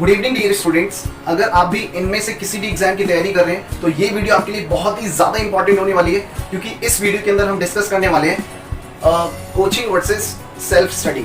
Good evening dear students. अगर आप भी इनमें से किसी भी एग्जाम की तैयारी कर रहे हैं तो ये वीडियो आपके लिए बहुत ही ज़्यादा इंपॉर्टेंट होने वाली है, क्योंकि इस वीडियो के अंदर हम डिस्कस करने वाले हैं कोचिंग वर्सेस सेल्फ स्टडी।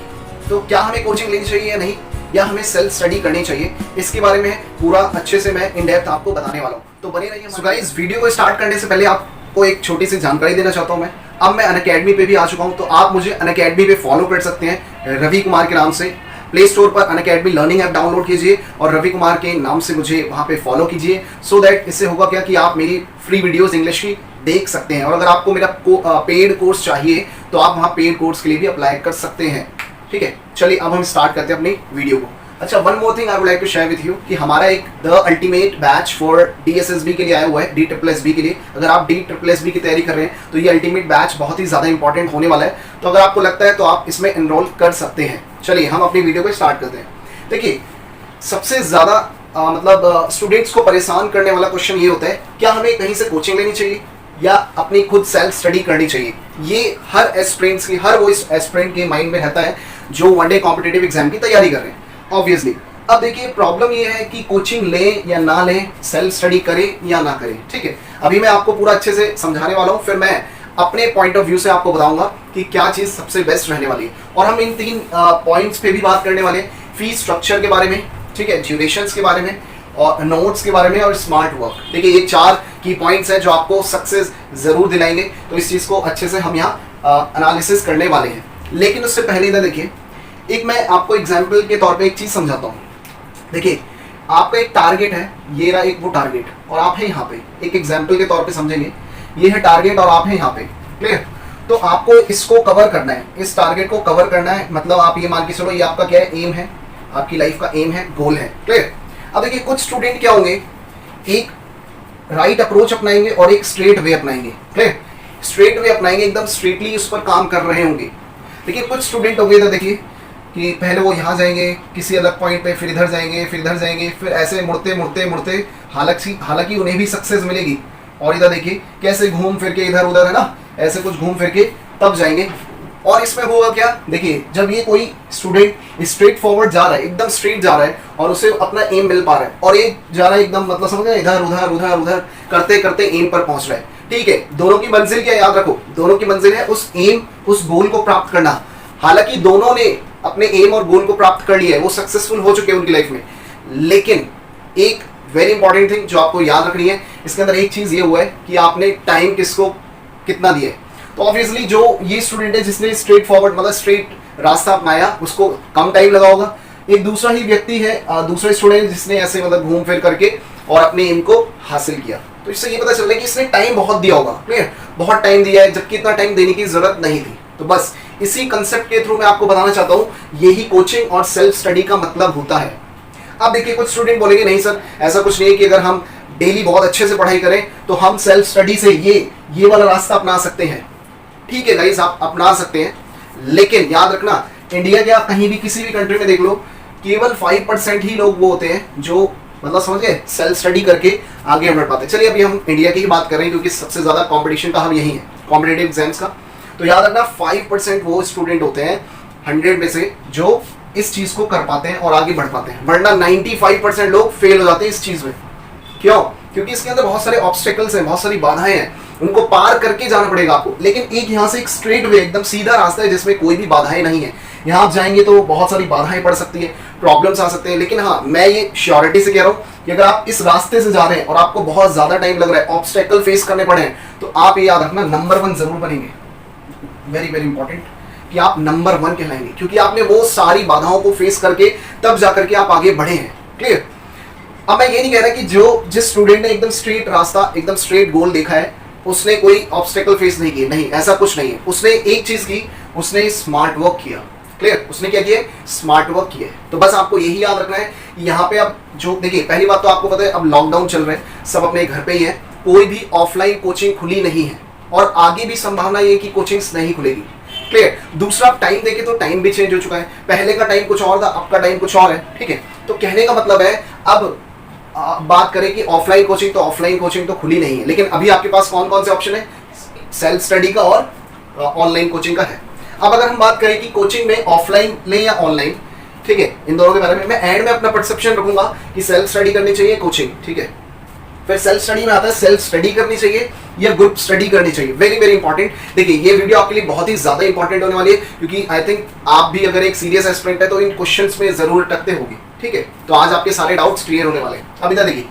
तो क्या हमें कोचिंग लेनी चाहिए या नहीं, या हमें सेल्फ स्टडी करनी चाहिए, इसके बारे में पूरा अच्छे से मैं इन डेप्थ आपको बताने वाला हूँ। तो बने रहिए। सो गाइस, वीडियो को स्टार्ट करने से पहले आपको एक छोटी सी जानकारी देना चाहता हूँ। अब मैं अनअकैडमी पे भी आ चुका हूँ, तो आप मुझे अनअकैडमी पे फॉलो कर सकते हैं रवि कुमार के नाम से। प्ले स्टोर पर अनअकैडमी लर्निंग ऐप डाउनलोड कीजिए और रवि कुमार के नाम से मुझे वहाँ पे फॉलो कीजिए, सो दैट इससे होगा क्या कि आप मेरी फ्री वीडियोस इंग्लिश की देख सकते हैं। और अगर आपको मेरा पेड कोर्स चाहिए तो आप वहाँ पेड कोर्स के लिए भी अप्लाई कर सकते हैं। ठीक है, चलिए अब हम स्टार्ट करते हैं अपनी वीडियो को। अच्छा, one more thing I would like to share with you कि हमारा एक the ultimate batch for DSSB के लिए आया हुआ है, DSSB के लिए। अगर आप DSSB की तैयारी कर रहे हैं तो ये अल्टीमेट बैच बहुत ही ज़्यादा इंपॉर्टेंट होने वाला है। तो अगर आपको लगता है तो आप इसमें एनरोल कर सकते हैं। चलिए हम अपनी वीडियो को स्टार्ट करते हैं। देखिए, सबसे ज़्यादा स्टूडेंट्स को परेशान करने वाला क्वेश्चन ये होता है, क्या हमें कहीं से कोचिंग लेनी चाहिए या अपनी खुद सेल्फ स्टडी करनी चाहिए। ये हर एस्पिरेंट्स की, हर वो एस्पिरेंट के माइंड में रहता है जो वनडे कॉम्पिटिटिव एग्जाम की तैयारी कर रहे हैं ऑब्वियसली। अब देखिए, प्रॉब्लम ये है कि कोचिंग लें या ना लें, सेल्फ स्टडी करें या ना करें। ठीक है, अभी मैं आपको पूरा अच्छे से समझाने वाला हूँ, फिर मैं अपने पॉइंट ऑफ व्यू से आपको बताऊंगा कि क्या चीज़ सबसे बेस्ट रहने वाली है। और हम इन 3 पॉइंट्स पे भी बात करने वाले हैं, फीस स्ट्रक्चर के बारे में, ठीक है, ड्यूरेशंस के बारे में, और नोट्स के बारे में, और स्मार्ट वर्क। देखिए, ये 4 की पॉइंट्स हैं जो आपको सक्सेस जरूर दिलाएंगे। तो इस चीज़ को अच्छे से हम यहाँ एनालिसिस करने वाले हैं। लेकिन उससे पहले इधर देखिए, एक मैं आपको एग्जाम्पल के तौर पर एक चीज़ समझाता हूँ। देखिए, आपका एक टारगेट है, ये रहा एक वो टारगेट, और आप है यहाँ पे। एक एग्जाम्पल के तौर पे समझेंगे, ये है टारगेट और आप है यहाँ पे। क्लियर? तो आपको इसको कवर करना है, इस टारगेट को कवर करना है। मतलब आप ये मान के चलो, ये आपका क्या है, एम है, आपकी लाइफ का एम है, गोल है। क्लियर? अब देखिए, कुछ स्टूडेंट क्या होंगे, एक राइट अप्रोच अपनाएंगे और एक स्ट्रेट वे अपनाएंगे। क्लियर? स्ट्रेट वे अपनाएंगे, एकदम स्ट्रेटली उस पर काम कर रहे होंगे। देखिए, कुछ स्टूडेंट होंगे इधर देखिए कि पहले वो यहाँ जाएंगे किसी अलग पॉइंट पे, फिर इधर जाएंगे, फिर इधर जाएंगे, फिर ऐसे मुड़ते मुड़ते मुड़ते हालांकि उन्हें भी सक्सेस मिलेगी। और इधर देखिए कैसे घूम फिर के इधर उधर, है ना, ऐसे कुछ घूम फिर के तब जाएंगे। और इसमें होगा क्या, देखिए, जब ये कोई स्टूडेंट स्ट्रेट फॉरवर्ड जा रहा है, एकदम स्ट्रेट जा रहा है और उसे अपना एम मिल पा रहा है, और एक जा रहा है एकदम, मतलब समझ गए, इधर उधर उधर उधर करते करते एम पर पहुंच रहा है। ठीक है, दोनों की मंजिल क्या, याद रखो, दोनों की मंजिल है उस एम, उस गोल को प्राप्त करना। हालांकि दोनों ने अपने एम और गोल को प्राप्त कर लिया है, वो सक्सेसफुल हो चुके हैं उनकी लाइफ में। लेकिन एक वेरी इंपॉर्टेंट थिंग जो आपको याद रखनी है, इसके अंदर एक चीज ये हुआ है कि आपने टाइम किसको कितना दिया है। तो ऑब्वियसली जो ये स्टूडेंट है जिसने स्ट्रेट फॉरवर्ड, मतलब स्ट्रेट रास्ता अपनाया, उसको कम टाइम लगा होगा। एक दूसरा ही व्यक्ति है, दूसरा स्टूडेंट जिसने ऐसे मतलब घूम फिर करके और अपने एम को हासिल किया। तो इससे ये पता चल रहा है कि इसने टाइम बहुत दिया होगा। क्लियर? बहुत टाइम दिया है, जबकि इतना टाइम देने की जरूरत नहीं थी। तो बस इसी कंसेप्ट के थ्रू मैं आपको बताना चाहता हूँ, यही कोचिंग और सेल्फ स्टडी का मतलब होता है। अब देखिए, कुछ स्टूडेंट बोलेंगे नहीं सर, ऐसा कुछ नहीं है कि अगर हम डेली बहुत अच्छे से पढ़ाई करें तो हम सेल्फ स्टडी से ये वाला रास्ता अपना सकते हैं। ठीक है गाइस, आप अपना सकते हैं, लेकिन याद रखना, इंडिया के आप कहीं भी किसी भी कंट्री में देख लो, केवल 5% ही लोग वो होते हैं जो, मतलब समझ गए, सेल्फ स्टडी करके आगे बढ़ पाते हैं। चलिए अभी हम इंडिया की ही बात कर रहे हैं, क्योंकि सबसे ज्यादा कॉम्पिटिशन का हम यही है, कॉम्पिटेटिव एग्जाम्स का। तो याद रखना, 5% वो स्टूडेंट होते हैं 100 में से जो इस चीज को कर पाते हैं और आगे बढ़ पाते हैं, वरना 95% लोग फेल हो जाते हैं इस चीज में। क्यों? क्योंकि इसके अंदर बहुत सारे ऑब्स्टेकल्स हैं, बहुत सारी बाधाएं हैं, उनको पार करके जाना पड़ेगा आपको। लेकिन एक यहाँ से एक स्ट्रेट वे, एकदम सीधा रास्ता है जिसमें कोई भी बाधाएं नहीं है। यहाँ आप जाएंगे तो बहुत सारी बाधाएं पड़ सकती है, प्रॉब्लम्स आ सकते हैं, लेकिन हाँ, मैं ये श्योरिटी से कह रहा हूँ कि अगर आप इस रास्ते से जा रहे हैं और आपको बहुत ज्यादा टाइम लग रहा है, ऑब्स्टेकल फेस करने पड़े हैं, तो आप ये याद रखना, नंबर 1 जरूर बनेंगे। वेरी वेरी इंपॉर्टेंट कि आप नंबर 1 कहलाएंगे, क्योंकि आपने वो सारी बाधाओं को फेस करके तब जाकर के आप आगे बढ़े हैं। क्लियर? अब मैं ये नहीं कह रहा कि जिस स्टूडेंट ने एकदम स्ट्रेट रास्ता, एकदम स्ट्रेट गोल देखा है, उसने कोई ऑब्स्टेकल फेस नहीं किए, नहीं, ऐसा कुछ नहीं है। उसने एक चीज की, उसने स्मार्ट वर्क किया। क्लियर? उसने क्या किया? स्मार्ट वर्क किया। तो बस आपको यही याद रखना है। यहाँ पे अब जो देखिए, पहली बात तो आपको पता है, अब लॉकडाउन चल रहा है, सब अपने घर पे ही है, कोई भी ऑफलाइन कोचिंग खुली नहीं है, और आगे भी संभावना ये कि कोचिंग्स नहीं खुलेगी। क्लियर? दूसरा, टाइम देखे तो टाइम भी चेंज हो चुका है, पहले का टाइम कुछ और था, अब का टाइम कुछ और है। ठीक है, तो कहने का मतलब है, अब बात करें कि ऑफलाइन कोचिंग, तो ऑफलाइन कोचिंग तो खुली नहीं है, लेकिन अभी आपके पास कौन कौन से ऑप्शन है, सेल्फ स्टडी का और ऑनलाइन कोचिंग का है। अब अगर हम बात करें कि कोचिंग में ऑफलाइन लें या ऑनलाइन, ठीक है, इन दोनों के बारे में मैं एंड में अपना परसेप्शन रखूंगा कि सेल्फ स्टडी करनी चाहिए कोचिंग, ठीक है। फिर सेल्फ स्टडी में आता है सेल्फ स्टडी करनी चाहिए या ग्रुप स्टडी करनी चाहिए, वेरी वेरी इंपॉर्टेंट। देखिए ये वीडियो आपके लिए बहुत ही ज्यादा इंपॉर्टेंट होने वाली है, क्योंकि आई थिंक आप भी अगर एक सीरियस एस्पिरेंट है तो इन क्वेश्चंस में जरूर अटकते होगी, ठीक है। तो आज आपके सारे डाउट्स क्लियर होने वाले हैं। अब इधर देखिए,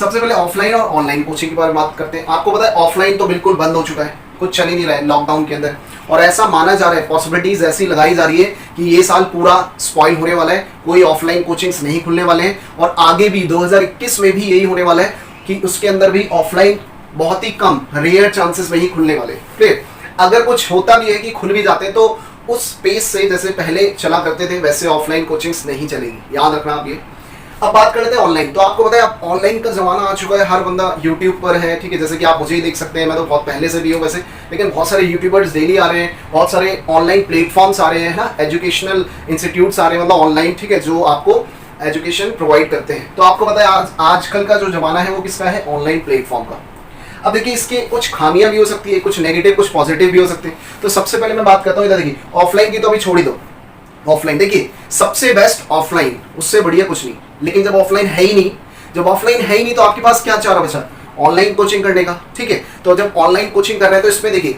सबसे पहले ऑफलाइन और ऑनलाइन कोचिंग के बारे में बात करते हैं। आपको पता है ऑफलाइन तो बिल्कुल बंद हो चुका है, कुछ चल ही नहीं रहा है लॉकडाउन के अंदर, और ऐसा माना जा रहा है, पॉसिबिलिटीज ऐसी लगाई जा रही है कि ये साल पूरा स्पॉइल होने वाला है, कोई ऑफलाइन कोचिंग्स नहीं खुलने वाले हैं, और आगे भी 2021 में भी यही होने वाला है कि उसके अंदर भी ऑफलाइन बहुत ही कम, रेयर चांसेस में ही खुलने वाले। फिर अगर कुछ होता भी है कि खुल भी जाते हैं तो उस पेस से जैसे पहले चला करते थे वैसे ऑफलाइन कोचिंग्स नहीं चलेगी, याद रखना आप ये। अब बात कर लेते हैं ऑनलाइन। तो आपको पता है अब ऑनलाइन का जमाना आ चुका है, हर बंदा यूट्यूब पर है, ठीक है। जैसे कि आप मुझे ही देख सकते हैं, मैं तो बहुत पहले से भी हूँ वैसे, लेकिन बहुत सारे यूट्यूबर्स डेली आ रहे हैं, बहुत सारे ऑनलाइन प्लेटफॉर्म्स आ रहे हैं ना, एजुकेशनल इंस्टीट्यूट्स आ रहे हैं, मतलब ऑनलाइन, ठीक है, जो आपको एजुकेशन प्रोवाइड करते हैं। तो आपको पता है आजकल का जो जमाना है वो किसका है, ऑनलाइन प्लेटफॉर्म का। अब देखिए इसके कुछ खामियां भी हो सकती है, कुछ नेगेटिव कुछ पॉजिटिव भी हो सकते हैं। तो सबसे पहले मैं बात करता हूँ, इधर देखिए ऑफलाइन की तो अभी छोड़ ही दो। ऑफलाइन देखिए सबसे बेस्ट ऑफलाइन, उससे बढ़िया कुछ नहीं। लेकिन जब ऑफलाइन है ही नहीं, जब ऑफलाइन है ही नहीं तो आपके पास क्या चारा बचा, ऑनलाइन कोचिंग करने का, ठीक है। तो जब ऑनलाइन कोचिंग कर रहे हैं तो इसमें देखिए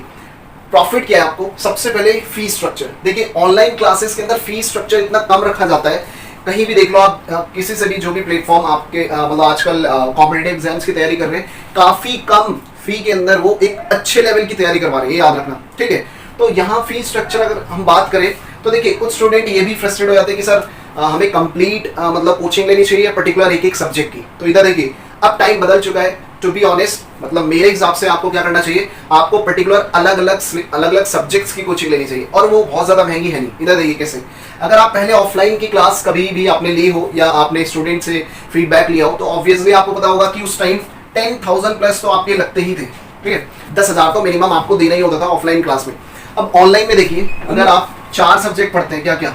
प्रॉफिट क्या है आपको, सबसे पहले फीस स्ट्रक्चर। देखिए ऑनलाइन क्लासेस के अंदर फीस स्ट्रक्चर इतना कम रखा जाता है, कहीं भी देख लो आप, किसी से भी जो भी प्लेटफॉर्म आपके मतलब आजकल कॉम्पिटिटिव एग्जाम्स की तैयारी कर रहे हैं, काफी कम फी के अंदर वो एक अच्छे लेवल की तैयारी करवा रहे हैं, ये याद रखना, ठीक है। तो यहाँ फी स्ट्रक्चर अगर हम बात करें तो देखिए कुछ स्टूडेंट ये भी फ्रस्ट्रेट हो जाते हैं कि सर हमें कंप्लीट मतलब कोचिंग लेनी चाहिए पर्टिकुलर एक एक सब्जेक्ट की। तो इधर देखिए अब टाइम बदल चुका है, टू बी ऑनेस्ट, मतलब मेरे हिसाब से आपको क्या करना चाहिए, आपको पर्टिकुलर अलग अलग सब्जेक्ट्स की कोचिंग लेनी चाहिए, और वो बहुत ज्यादा महंगी है नहीं। इधर देखिए कैसे, अगर आप पहले ऑफलाइन की क्लास कभी भी आपने ली हो या आपने स्टूडेंट से फीडबैक लिया हो तो ऑब्वियसली आपको पता होगा कि उस टाइम 10,000 प्लस तो आपके लगते ही थे, ठीक है। 10,000 तो मिनिमम आपको देना ही होता था ऑफलाइन क्लास में। अब ऑनलाइन में देखिए अगर आप 4 सब्जेक्ट पढ़ते हैं, क्या क्या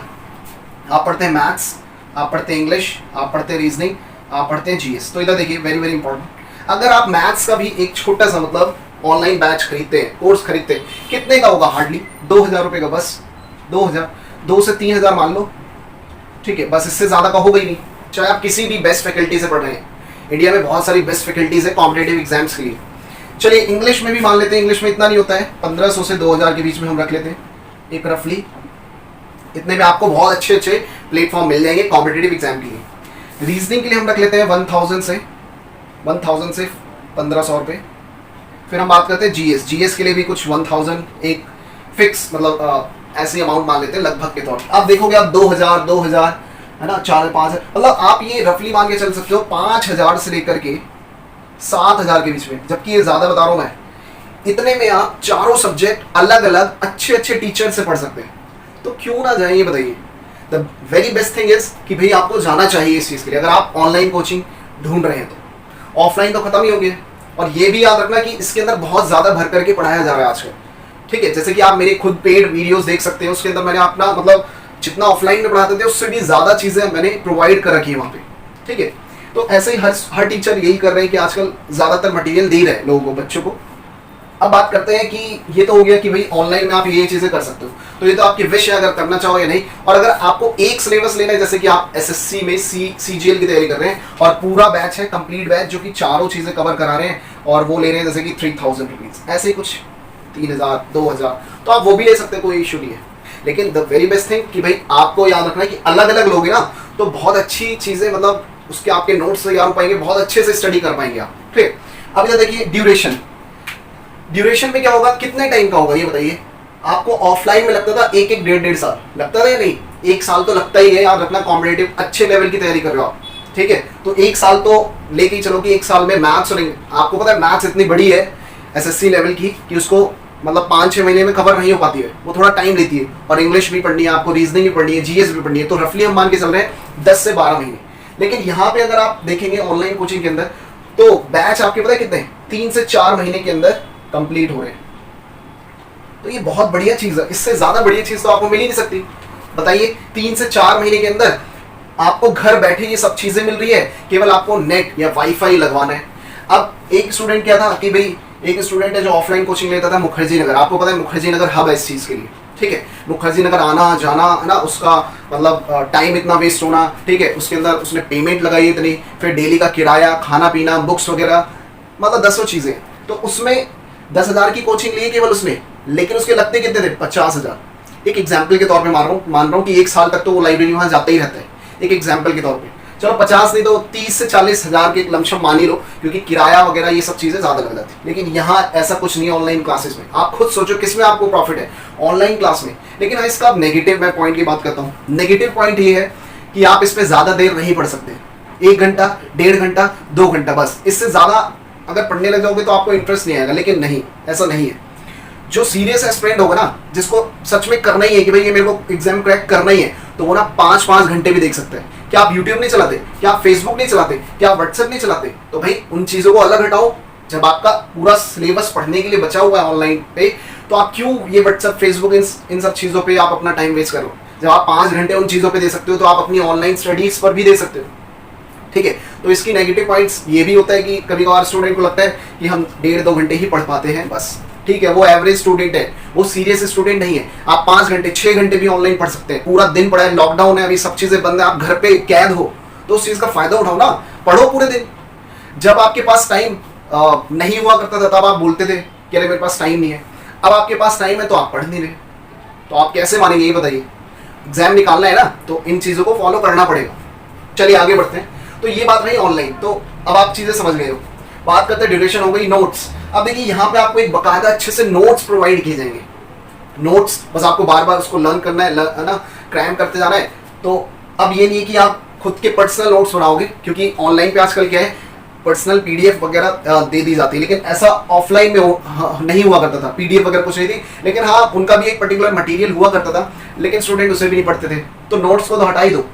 आप पढ़ते हैं, मैथ्स, आप पढ़ते हैं इंग्लिश, आप पढ़ते हैं रीजनिंग, आप पढ़ते हैं जीएस। तो इधर देखिए वेरी वेरी इंपॉर्टेंट, अगर आप मैथ्स का भी एक छोटा सा मतलब ऑनलाइन बैच खरीदते हैं, कोर्स खरीदते हैं, कितने का होगा, हार्डली 2,000 रुपए का, बस 2,000, 2 से 3,000 मान लो, ठीक है, बस इससे ज्यादा का होगा ही नहीं। चाहे आप किसी भी बेस्ट फैकल्टी से पढ़ रहे हैं, इंडिया में बहुत सारी बेस्ट फैकल्टीज है कॉम्पिटेटिव एग्जाम्स के लिए। चलिए इंग्लिश में भी मान लेते हैं, इंग्लिश में इतना नहीं होता है, 1,500 से 2,000 के बीच में हम रख लेते हैं, एक रफली इतने में आपको बहुत अच्छे अच्छे प्लेटफॉर्म मिल जाएंगे कॉम्पिटेटिव एग्जाम के लिए। रीजनिंग के लिए हम रख लेते हैं 1,000 से 1,500 रुपये। फिर हम बात करते हैं जीएस, जीएस के लिए भी कुछ 1,000 एक फिक्स मतलब ऐसी अमाउंट मान लेते हैं लगभग के तौर पर। आप देखोगे आप 2,000 है ना, 4,000-5,000, मतलब आप ये रफली मान के चल सकते हो 5,000 से लेकर के 7,000 के बीच में, जबकि ये ज्यादा बता रहा हूँ मैं। इतने में आप चारों सब्जेक्ट अलग अलग अच्छे अच्छे टीचर से पढ़ सकते हैं, तो क्यों ना जाए, ये बताइए। The very best thing is कि भाई आपको जाना चाहिए इस चीज के लिए, अगर आप ऑनलाइन कोचिंग ढूंढ रहे हैं तो। ऑफलाइन तो खत्म ही हो गया, और ये भी याद रखना कि इसके अंदर बहुत ज्यादा भर करके पढ़ाया जा रहा है आजकल, ठीक है। जैसे कि आप मेरे खुद पेड वीडियोस देख सकते हैं, उसके अंदर मैंने अपना मतलब जितना ऑफलाइन में पढ़ाते थे उससे भी ज्यादा चीजें मैंने प्रोवाइड कर रखी है वहाँ पे, ठीक है। तो ऐसे ही हर टीचर यही कर रहे हैं कि आजकल ज्यादातर मटेरियल दे रहे हैं लोगों को, बच्चों को। अब बात करते हैं कि ये तो हो गया कि भाई ऑनलाइन में आप ये चीजें कर सकते हो, तो ये तो आपकी विश है अगर करना चाहो या नहीं। और अगर आपको एक सिलेबस लेना है, जैसे कि आप एसएससी में सीजीएल की तैयारी कर रहे हैं और पूरा बैच है कंप्लीट बैच जो कि चारों चीजें कवर करा रहे हैं, और वो ले रहे हैं जैसे कि 3,000 रुपीज, ऐसे ही कुछ 3,000 2,000, तो आप वो भी ले सकते हैं, कोई इशू नहीं है। लेकिन द वेरी बेस्ट थिंग कि भाई आपको याद रखना है कि अलग अलग लोगे ना तो बहुत अच्छी चीजें, मतलब उसके आपके नोट्स तैयार हो पाएंगे, बहुत अच्छे से स्टडी कर पाएंगे आप, ठीक। अब इधर देखिए ड्यूरेशन में क्या होगा, कितने टाइम का होगा ये बताइए। आपको ऑफलाइन में लगता था एक 1.5 साल लगता था या नहीं, 1 साल तो लगता ही है, याद रखना कॉम्पिटेटिव अच्छे लेवल की तैयारी कर रहे हो आप, ठीक है। तो 1 साल तो लेके ही चलो कि 1 साल में मैथ्स, और आपको पता है मैथ्स इतनी बड़ी है एसएससी लेवल की कि उसको मतलब 5-6 महीने में कवर नहीं हो पाती है, वो थोड़ा टाइम लेती है। और इंग्लिश भी पढ़नी है आपको, रीजनिंग भी पढ़नी है, जीएस भी पढ़नी है, तो रफली हम मान के चल रहे हैं 10 से 12 महीने। लेकिन यहाँ पे अगर आप देखेंगे ऑनलाइन कोचिंग के अंदर तो बैच आपके पता है कितने, 3 से 4 महीने के अंदर कंप्लीट हो रहे हैं। तो ये बहुत बढ़िया चीज है, इससे ज्यादा बढ़िया चीज तो आपको मिल ही नहीं सकती। बताइए 3 से 4 महीने के अंदर आपको घर बैठे ये सब चीजें मिल रही है, केवल आपको नेट या वाईफाई लगवाना है। अब एक स्टूडेंट क्या था कि भाई, एक स्टूडेंट है जो ऑफलाइन कोचिंग लेता था मुखर्जी नगर, आपको पता है मुखर्जी नगर हब है इस चीज के लिए, ठीक है, मुखर्जी नगर आना जाना है ना, उसका मतलब टाइम इतना वेस्ट होना, ठीक है, उसके अंदर उसने पेमेंट लगाई इतनी, फिर डेली का किराया, खाना पीना, बुक्स वगैरह, मतलब 10 चीजें। तो उसमें 10,000 की कोचिंग ली केवल उसने, लेकिन उसके लगते कितने थे? 50,000। एक एग्जाम्पल के तौर पे मान रहा हूँ कि 1 साल तक तो वो लाइब्रेरी वहां जाता ही रहता है, एक एग्जाम्पल के तौर पे। चलो 50 नहीं तो 30 से 40,000 के लमसम मान ही लो, क्योंकि किराया वगैरह ये सब चीजें ज्यादा लग जाती है। लेकिन यहाँ ऐसा कुछ नहीं है ऑनलाइन क्लासेस में। आप खुद सोचो किसमें आपको प्रॉफिट है, ऑनलाइन क्लास में। लेकिन हाँ, इसका नेगेटिव मैं पॉइंट की बात करता हूँ। नेगेटिव पॉइंट ये है कि आप इस पर ज्यादा देर नहीं पढ़ सकते, 1 घंटा, 1.5 घंटा, 2 घंटा, बस। इससे ज्यादा अगर पढ़ने लग जाओगे तो आपको इंटरेस्ट नहीं आएगा। लेकिन नहीं, ऐसा नहीं है। जो सीरियस एस्पिरेंट होगा ना, जिसको सच में करना ही है कि भाई ये मेरे को एग्जाम क्रैक करना ही है, तो वो ना 5-5 घंटे भी देख सकते हैं। क्या आप यूट्यूब नहीं चलाते? क्या आप फेसबुक नहीं चलाते? क्या आप व्हाट्सएप नहीं चलाते? तो भाई उन चीजों को अलग हटाओ। जब आपका पूरा सिलेबस पढ़ने के लिए बचा हुआ है ऑनलाइन पे, तो आप क्यों ये व्हाट्सएप, फेसबुक, इन सब चीजों पे आप अपना टाइम वेस्ट करो? जब आप 5 घंटे उन चीजों पे दे सकते हो, तो आप अपनी ऑनलाइन स्टडीज पर भी दे सकते हो, ठीक है। तो इसकी नेगेटिव पॉइंट्स ये भी होता है कि कभी कभार स्टूडेंट को लगता है कि हम 1.5-2 घंटे ही पढ़ पाते हैं, बस, ठीक है। वो एवरेज स्टूडेंट है, वो सीरियस स्टूडेंट नहीं है। आप 5 घंटे, 6 घंटे भी ऑनलाइन पढ़ सकते हैं। पूरा दिन पढ़ा है, लॉकडाउन है, अभी सब चीजें बंद है, आप घर पे कैद हो, तो उस चीज का फायदा उठाओ ना, पढ़ो पूरे दिन। जब आपके पास टाइम नहीं हुआ करता था, तब आप बोलते थे कि अरे मेरे पास टाइम नहीं है। अब आपके पास टाइम है तो आप पढ़ नहीं रहे, तो आप कैसे मानेंगे ये बताइए? एग्जाम निकालना है ना, तो इन चीजों को फॉलो करना पड़ेगा। चलिए आगे बढ़ते हैं। तो ये बात रही ऑनलाइन, तो अब आप चीजें समझ गए हो। बात करते हैं ड्यूरेशन हो गई, नोट्स। अब देखिए यहाँ पे आपको एक बकायदा अच्छे से नोट्स प्रोवाइड किए जाएंगे। नोट्स बस आपको बार बार उसको लर्न करना है ना, क्रैम करते जाना है। तो अब ये नहीं है कि आप खुद के पर्सनल नोट्स बनाओगे, क्योंकि ऑनलाइन पे आजकल क्या है, पर्सनल पीडीएफ वगैरह दे दी जाती है। लेकिन ऐसा ऑफलाइन में नहीं हुआ करता था, पीडीएफ वगैरह कुछ नहीं थी। लेकिन हाँ, उनका भी एक पर्टिकुलर मटेरियल हुआ करता था, लेकिन स्टूडेंट उसे भी नहीं पढ़ते थे। तो नोट्स को तो हटा ही दो।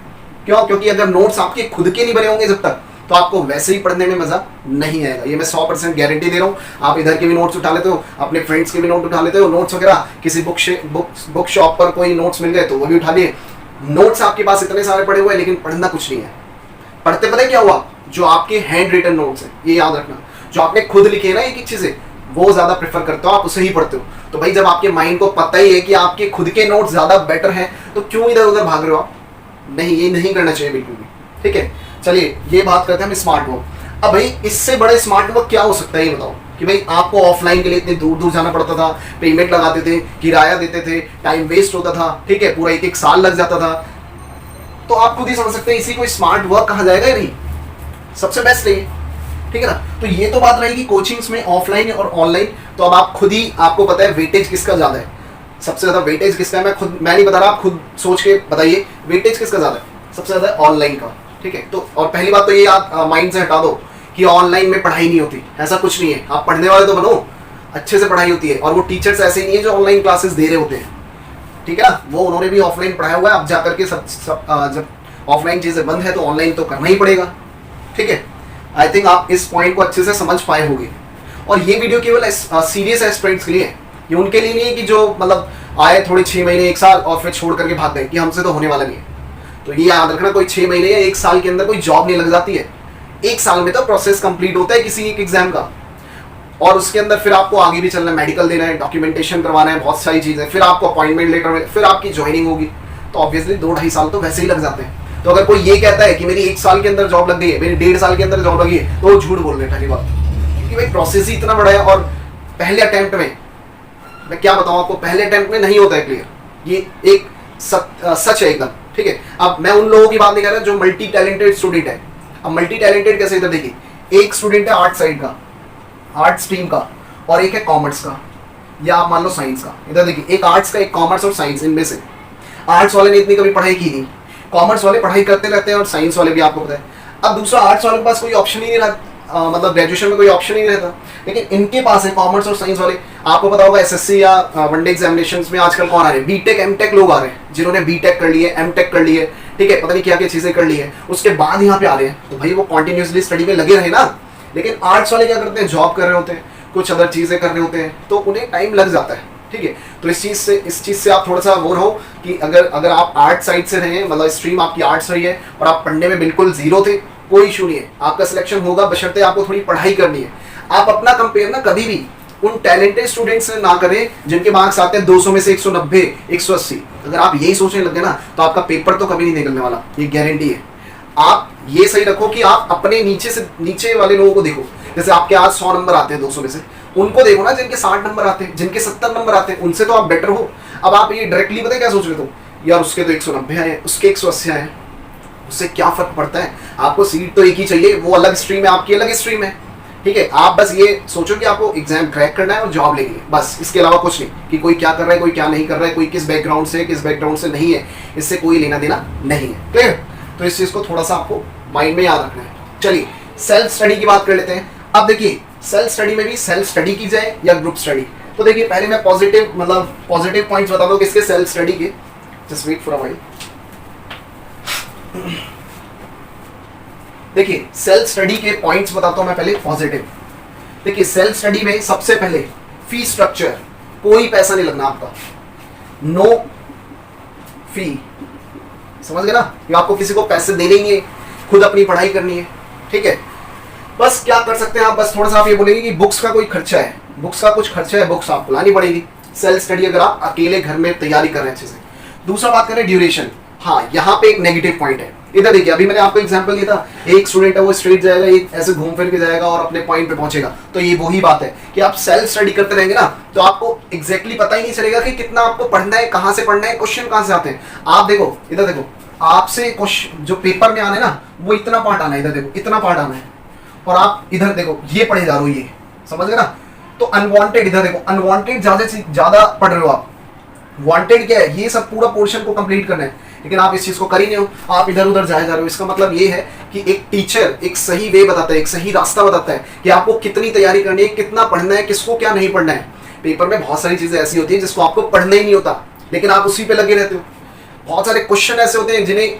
क्यों? क्योंकि अगर नोट्स आपके खुद के नहीं बने होंगे जब तक, तो आपको वैसे ही पढ़ने में मजा नहीं आएगा। ये मैं 100% गारंटी दे रहा हूँ। आप इधर के भी नोट्स उठा लेते हो, अपने फ्रेंड्स के भी नोट उठा लेते हो, नोट्स वगैरह किसी बुक शॉप पर कोई नोट्स मिल गए तो वो भी उठा लिए। नोट्स आपके पास इतने सारे पड़े हुए हैं, लेकिन पढ़ना कुछ नहीं है। पढ़ते पता है क्या हुआ? जो आपके हैंड रिटन नोट्स हैं, ये याद रखना, जो आपने खुद लिखे ना एक एक चीजें, वो ज्यादा प्रेफर करते हो, आप उसे ही पढ़ते हो। तो भाई जब आपके माइंड को पता ही है कि आपके खुद के नोट्स ज्यादा बेटर हैं, तो क्यों इधर उधर भाग रहे हो आप? नहीं, ये नहीं करना चाहिए बिल्कुल भी, ठीक है। चलिए ये बात करते हैं हम स्मार्ट वर्क। अब भाई इससे बड़े स्मार्ट वर्क क्या हो सकता है ये बताओ? कि भाई आपको ऑफलाइन के लिए इतने दूर दूर जाना पड़ता था, पेमेंट लगाते थे, किराया देते थे, टाइम वेस्ट होता था, ठीक है, पूरा 1-1 साल लग जाता था। तो आप खुद ही समझ सकते हैं इसी को स्मार्ट वर्क कहा जाएगा या नहीं? सबसे बेस्ट है, ठीक है ना। तो ये तो बात रहेगी कोचिंग्स में ऑफलाइन और ऑनलाइन। तो अब आप खुद ही, आपको पता है वेटेज किसका ज्यादा है, सबसे ज्यादा वेटेज किसका है? मैं नहीं बता रहा, आप खुद सोच के बताइए वेटेज किसका ज्यादा है? सबसे ज्यादा ऑनलाइन का, ठीक है। तो और पहली बात तो ये आप माइंड से हटा दो कि ऑनलाइन में पढ़ाई नहीं होती, ऐसा कुछ नहीं है। आप पढ़ने वाले तो बनो, अच्छे से पढ़ाई होती है। और वो टीचर्स ऐसे नहीं है जो ऑनलाइन क्लासेस दे रहे होते हैं, ठीक है ना। वो उन्होंने भी ऑफलाइन पढ़ाया हुआ है। अब जाकर के जब ऑफलाइन चीजें बंद है तो ऑनलाइन तो करना ही पड़ेगा, ठीक है। आई थिंक आप इस पॉइंट को अच्छे से समझ पाए होंगे। और ये वीडियो केवल सीरियस एस्पिरेंट्स के लिए है, ये उनके लिए नहीं है कि जो मतलब आए थोड़े 6 महीने 1 साल और फिर छोड़ करके भाग गए कि हमसे तो होने वाला नहीं है। तो ये याद रखना, कोई 6 महीने या 1 साल के अंदर कोई जॉब नहीं लग जाती है। 1 साल में तो प्रोसेस कंप्लीट होता है किसी एक एग्जाम का, और उसके अंदर फिर आपको आगे भी चलना है, मेडिकल देना है, डॉक्यूमेंटेशन करवाना है, बहुत सारी चीजें, फिर आपको अपॉइंटमेंट लेटर, फिर आपकी ज्वाइनिंग होगी। तो ऑब्वियसली 2-2.5 साल तो वैसे ही लग जाते हैं। तो अगर कोई ये कहता है कि मेरी 1 साल के अंदर जॉब लग गई है, मेरी 1.5 साल के अंदर जॉब लगी है, तो वो झूठ बोल रहे हैं पहली बात, क्योंकि भाई प्रोसेस ही इतना बड़ा है। और पहले अटेम्प्ट में, मैं क्या बताऊं आपको, पहले अटेम्प्ट में नहीं होता है क्लियर, ये एक सच है एकदम, ठीक है। अब मैं उन लोगों की बात नहीं कर रहा जो मल्टी टैलेंटेड स्टूडेंट है। अब मल्टी टैलेंटेड कैसे? इधर देखिए, एक स्टूडेंट है आर्ट साइड का, आर्ट स्ट्रीम का, और एक है कॉमर्स का, या आप मान लो साइंस का। इधर देखिए, एक आर्ट्स का, एक कॉमर्स और साइंस। इनमें से आर्ट्स वाले ने इतनी कभी पढ़ाई की नहीं, कॉमर्स वाले पढ़ाई करते रहते हैं, और साइंस वाले भी आपको पता है। अब दूसरा आर्ट्स वाले के पास कोई ऑप्शन ही नहीं रहा, मतलब ग्रेजुएशन में कोई ऑप्शन ही नहीं रहता, लेकिन इनके पास है कॉमर्स और साइंस वाले। आपको पता होगा एसएससी या वनडे एग्जामिनेशंस में आजकल कौन आ रहे हैं? बीटेक एमटेक लोग आ रहे हैं, जिन्होंने बीटेक कर लिए, एमटेक कर लिए, ठीक है, पता नहीं क्या क्या चीजें कर ली है, उसके बाद यहाँ पे आ रहे हैं। तो भाई वो कॉन्टिन्यूसली स्टडी में लगे रहे ना। लेकिन आर्ट्स वाले क्या करते हैं? जॉब कर रहे होते हैं, कुछ अदर चीजें कर रहे होते हैं, तो उन्हें टाइम लग जाता है, ठीक है। तो इस चीज से आप थोड़ा सा वो रहो कि अगर आप आर्ट साइड से रहे, मतलब स्ट्रीम आपकी आर्ट्स रही है और आप पढ़ने में बिल्कुल जीरो थे, कोई इशू नहीं है, आपका सिलेक्शन होगा, बशर्ते आपको थोड़ी पढ़ाई करनी है। आप अपना कंपेयर ना कभी भी उन टैलेंटेड स्टूडेंट से ना करें जिनके मार्क्स आते हैं 200 में से 190, 180। अगर आप यही सोचने लगे ना तो आपका पेपर तो कभी नहीं निकलने वाला, ये गारंटी है। आप ये सही रखो कि आप अपने नीचे से नीचे वाले लोगों को देखो। जैसे आपके आज 100 नंबर आते हैं 200 में से, उनको देखो ना जिनके 60 नंबर आते हैं, जिनके 70 नंबर आते हैं, उनसे तो आप बेटर हो। अब आप ये डायरेक्टली पता है क्या सोच रहे हो, यार उसके तो 190 आए, उसके 180 आए, उससे क्या फर्क पड़ता है। आपको सीट तो एक ही चाहिए, वो अलग स्ट्रीम है, आपकी अलग स्ट्रीम है, ठीक है। आप बस ये सोचो कि आपको एग्जाम क्रैक करना है और जॉब लेनी है, बस। इसके अलावा कुछ नहीं कि कोई क्या कर रहा है, कोई क्या नहीं कर रहा है, कोई किस बैकग्राउंड से किस बैकग्राउंड से नहीं है, इससे कोई लेना देना नहीं है। क्लियर? तो इस चीज को थोड़ा सा आपको माइंड में याद रखना है। चलिए सेल्फ स्टडी की बात कर लेते हैं। अब देखिए सेल्फ स्टडी में भी सेल्फ स्टडी की जाए या ग्रुप स्टडी। तो देखिए पहले मैं पॉजिटिव पॉइंट्स बता दूं किसके, सेल्फ स्टडी के। Just wait for a while. देखिए सेल्फ स्टडी के पॉइंट्स बताता हूं मैं पहले पॉजिटिव। देखिए सेल्फ स्टडी में सबसे पहले फी स्ट्रक्चर, कोई पैसा नहीं लगना आपका, नो फी। समझ गए ना, कि आपको किसी को पैसे देने ही है, खुद अपनी पढ़ाई करनी है, ठीक है। बस क्या कर सकते हैं आप, बस थोड़ा सा आप ये बोलेंगे कि बुक्स का कोई खर्चा है, बुक्स का कुछ खर्चा है, बुक्स आपको लानी पड़ेगी। सेल्फ स्टडी अगर आप अकेले घर में तैयारी कर रहे हैं अच्छे से। दूसरा बात करें ड्यूरेशन, हाँ यहाँ पे एक नेगेटिव पॉइंट है। इधर देखिए अभी मैंने आपको एग्जांपल दिया था, एक स्टूडेंट है वो स्ट्रेट जाएगा, एक ऐसे घूम फिर के जाएगा और अपने पॉइंट पे पहुंचेगा। तो ये वही बात है कि आप सेल्फ स्टडी करते रहेंगे ना तो आपको एग्जैक्टली पता ही नहीं चलेगा कि कितना आपको पढ़ना है, कहाँ से पढ़ना है, क्वेश्चन कहाँ से आते हैं। आप देखो इधर देखो, आपसे क्वेश्चन जो पेपर में आना है ना वो इतना पार्ट आना है, इधर देखो इतना पार्ट आना है, और आप इधर देखो ये पढ़े जा रहे हो, ये समझ गए ना। तो अनवांटेड, इधर देखो अनवांटेड ज्यादा पढ़ रहे हो आप। वांटेड क्या है, ये सब पूरा पोर्शन को कंप्लीट करना है, लेकिन आप इस चीज को कर ही नहीं हो, आप इधर उधर जाए जा रहे हो। इसका मतलब ये है कि एक टीचर एक सही वे बताता है, एक सही रास्ता बताता है कि आपको कितनी तैयारी करनी है, कितना पढ़ना है, किसको क्या नहीं पढ़ना है। पेपर में बहुत सारी चीजें ऐसी होती है जिसको आपको पढ़ना ही नहीं होता, लेकिन आप उसी पे लगे रहते हो। बहुत सारे क्वेश्चन ऐसे होते हैं जिन्हें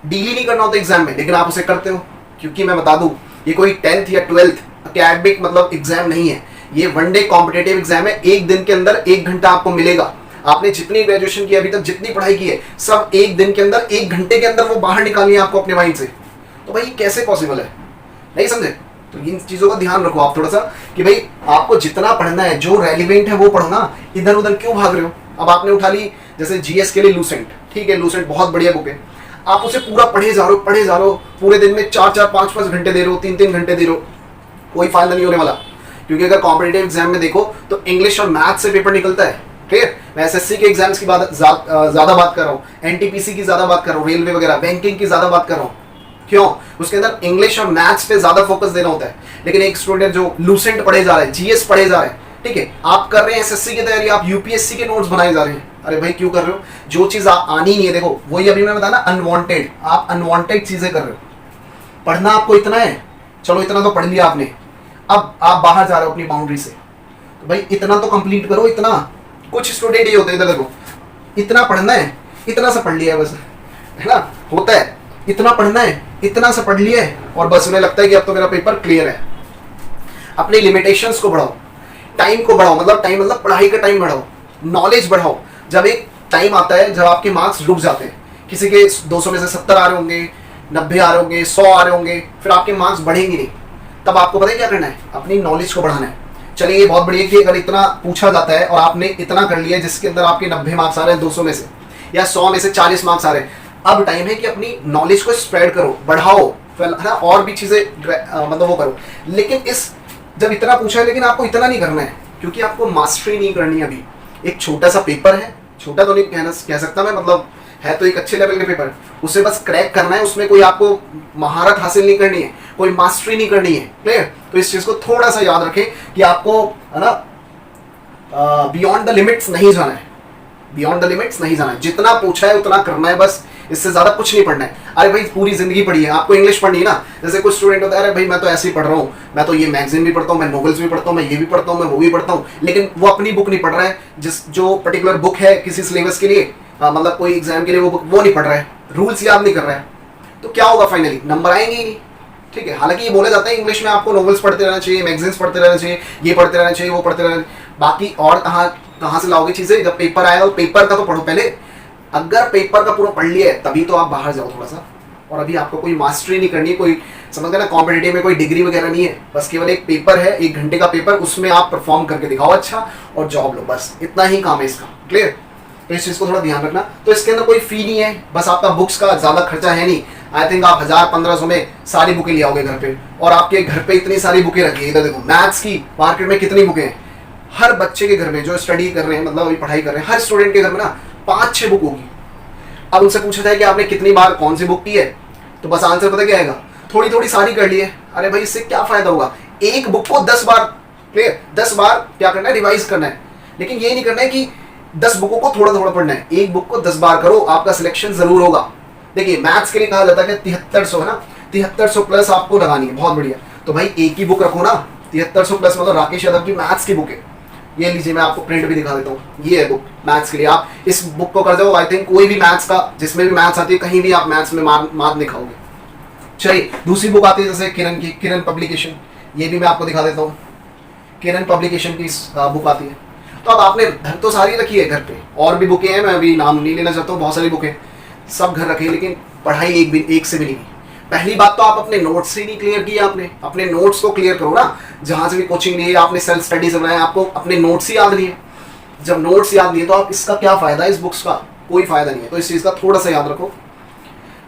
डील ही नहीं करना होता एग्जाम में, लेकिन आप उसे करते हो। क्योंकि मैं बता दूं ये कोई 10th या 12th अकेडमिक मतलब एग्जाम नहीं है, ये वन डे कॉम्पिटेटिव एग्जाम है। एक दिन के अंदर 1 घंटा आपको मिलेगा। आपने जितनी ग्रेजुएशन की अभी तक, जितनी पढ़ाई की है, सब एक दिन के अंदर 1 घंटे के अंदर वो बाहर निकालनी है आपको अपने माइंड से। तो भाई कैसे पॉसिबल है, नहीं समझे? तो इन चीजों का ध्यान रखो आप थोड़ा सा कि भाई आपको जितना पढ़ना है, जो रेलिवेंट है वो पढ़ो ना, इधर उधर क्यों भाग रहे हो। अब आपने उठा ली जैसे जीएस के लिए लूसेंट, ठीक है, लूसेंट बहुत बढ़िया बुक है, आप उसे पूरा पढ़े जा रहे हो, पूरे दिन में 4-4, 5-5 घंटे दे रहे हो, 3-3 घंटे दे रहे हो, कोई फायदा नहीं होने वाला। क्योंकि अगर कॉम्पिटेटिव एग्जाम में देखो तो इंग्लिश और मैथ से पेपर निकलता है। क्लियर? मैं एसएससी के एग्जाम्स की ज्यादा बात कर रहा हूँ, एनटीपीसी की ज्यादा बात कर रहा हूँ, रेलवे वगैरह बैंकिंग की ज्यादा बात कर रहा हूँ। क्यों? उसके अंदर इंग्लिश और मैथ्स पे ज्यादा फोकस देना होता है। लेकिन एक स्टूडेंट जो लूसेंट पढ़े जा रहे हैं, जीएस पढ़े जा रहे हैं, ठीक है, आप कर रहे हैं एसएससी की तैयारी, आप यूपीएससी के नोट्स बनाए जा रहे हैं। अरे भाई क्यों कर रहे हो? जो चीज आनी नहीं है, देखो वही अभी मैं बताया ना, अनवांटेड, आप अनवांटेड चीजें कर रहे हो। पढ़ना आपको इतना है, चलो इतना तो पढ़ लिया आपने, अब आप बाहर जा रहे हो अपनी बाउंड्री से, तो भाई इतना तो कंप्लीट करो। इतना कुछ स्टूडेंट ये होते हैं, इधर देखो इतना पढ़ना है, इतना सा पढ़ लिया है बस, है ना, होता है इतना पढ़ना है, इतना सा पढ़ लिया है और बस उन्हें लगता है कि अब तो मेरा पेपर क्लियर है। अपनी लिमिटेशंस को बढ़ाओ, टाइम को बढ़ाओ, मतलब टाइम मतलब पढ़ाई का टाइम बढ़ाओ, नॉलेज बढ़ाओ। जब एक टाइम आता है जब आपके मार्क्स डूब जाते हैं, किसी के 200 में से 70 आ रहे होंगे, 90 आ रहे होंगे, 100 आ रहे होंगे, फिर आपके मार्क्स बढ़ेंगे नहीं। तब आपको पता है क्या करना है, अपनी नॉलेज को बढ़ाना है। चलिए ये बहुत बढ़िया कि अगर इतना पूछा जाता है और आपने इतना कर लिया जिसके अंदर आपके 90 मार्क्स आ रहे हैं 200 में से, या 100 में से 40 मार्क्स आ रहे हैं, अब टाइम है कि अपनी नॉलेज को स्प्रेड करो, बढ़ाओ, है ना, और भी चीजें मतलब वो करो। लेकिन इस जब इतना पूछा है, लेकिन आपको इतना नहीं करना है क्योंकि आपको मास्टरी नहीं करनी है। अभी एक छोटा सा पेपर है, छोटा तो नहीं कह सकता मैं, मतलब है तो एक अच्छे लेवल के पेपर, उसे बस क्रैक करना है। उसमें कोई आपको महारत हासिल नहीं करनी है, कोई मास्टरी नहीं करनी है। क्लियर? तो इस चीज को थोड़ा सा याद रखें कि आपको, है ना, बियॉन्ड द लिमिट्स नहीं जाना है, बियॉन्ड द लिमिट्स नहीं जाना है। जितना पूछा है उतना करना है, बस इससे ज्यादा कुछ नहीं पढ़ना है। अरे भाई पूरी जिंदगी पढ़ी है, आपको इंग्लिश पढ़नी है ना। जैसे कुछ स्टूडेंट होता है, अरे भाई मैं तो ऐसे ही पढ़ रहा हूँ, मैं तो ये मैगजीन भी पढ़ता हूँ, मैं नॉवेल्स भी पढ़ता हूँ, मैं ये भी पढ़ता हूँ, मैं वो भी पढ़ता हूँ, लेकिन वो अपनी बुक नहीं पढ़ रहा है, जो पर्टिकुलर बुक है किसी सिलेबस के लिए, मतलब कोई एग्जाम के लिए वो बुक वो नहीं पढ़ रहा है, रूल्स याद नहीं कर रहा है। तो क्या होगा? फाइनली नंबर आएंगे ही नहीं। ठीक है, हालांकि ये बोला जाता है इंग्लिश में आपको नॉवेल्स पढ़ते रहना चाहिए, मैगजीन्स पढ़ते रहना चाहिए, ये पढ़ते रहना चाहिए, वो पढ़ते रहना चाहिए। बाकी और कहाँ से लाओगे चीजें? जब पेपर आएगा तो पेपर का तो पढ़ो पहले। अगर पेपर का पूरा पढ़ लिया है तभी तो आप बाहर जाओ थोड़ा सा, और अभी आपको कोई मास्टरी नहीं करनी है, कोई समझ गए ना, कॉम्पिटिटिव में कोई डिग्री वगैरह नहीं है, बस केवल एक पेपर है, 1 घंटे का पेपर, उसमें आप परफॉर्म करके दिखाओ अच्छा और जॉब लो, बस इतना ही काम है इसका। क्लियर? तो इस चीज़ को थोड़ा ध्यान रखना। तो इसके अंदर कोई फी नहीं है, बस आपका बुक्स का ज़्यादा खर्चा है नहीं। आई थिंक आप 1000-1500 में सारी बुकें ले आओगे घर पे, और आपके घर पे इतनी सारी बुकें रखी है। इधर देखो मैथ्स की मार्केट में कितनी बुकें हैं, हर बच्चे के घर में जो स्टडी कर रहे हैं, मतलब अभी पढ़ाई कर रहे हैं, हर स्टूडेंट के घर में ना 5-6 बुक होगी। अब उनसे पूछा जाए कि आपने कितनी बार कौन सी बुक की है, तो बस आंसर पता क्या आएगा, थोड़ी थोड़ी सारी कर ली है। अरे भाई इससे क्या फायदा होगा, एक बुक को 10 बार, क्लियर, 10 बार क्या करना है, रिवाइज करना है। लेकिन ये नहीं करना है कि 10 बुकों को थोड़ा थोड़ा पढ़ना है, एक बुक को 10 बार करो, आपका सिलेक्शन जरूर होगा। देखिए मैथ्स के लिए कहा जाता है कि 7300 है ना, 7300 प्लस आपको लगानी है, बहुत बढ़िया। तो भाई एक ही बुक रखो ना, 7300 प्लस, मतलब राकेश यादव की मैथ्स की बुक है, ये लीजिए, मैं आपको प्रिंट भी दिखा देता हूँ, ये है बुक मैथ्स के लिए। आप इस बुक को कर जाओ, आई थिंक कोई भी मैथ्स का, जिसमें भी मैथ्स आती है, कहीं भी आप मैथ्स में मार्क नहीं खाओगे। चलिए दूसरी बुक आती है जैसे किरण की, किरण पब्लिकेशन, ये भी मैं आपको दिखा देता हूँ, किरण पब्लिकेशन की बुक आती है। तो अब आपने घर तो सारी रखी है घर पे, और भी बुकें हैं, मैं अभी नाम नहीं लेना चाहता हूँ, बहुत सारी बुकें सब घर रखी है, लेकिन पढ़ाई एक से भी नहीं की। पहली बात तो आप अपने नोट्स से नहीं क्लियर किया, आपने अपने नोट्स को क्लियर करो ना। जहां से भी कोचिंग ली है, आपने सेल्फ स्टडी से बनाया, आपको अपने नोट्स ही याद नहीं है। जब नोट्स याद नहीं है तो आप इसका क्या फायदा है, इस बुक्स का कोई फायदा नहीं है। तो इस चीज का थोड़ा सा याद रखो।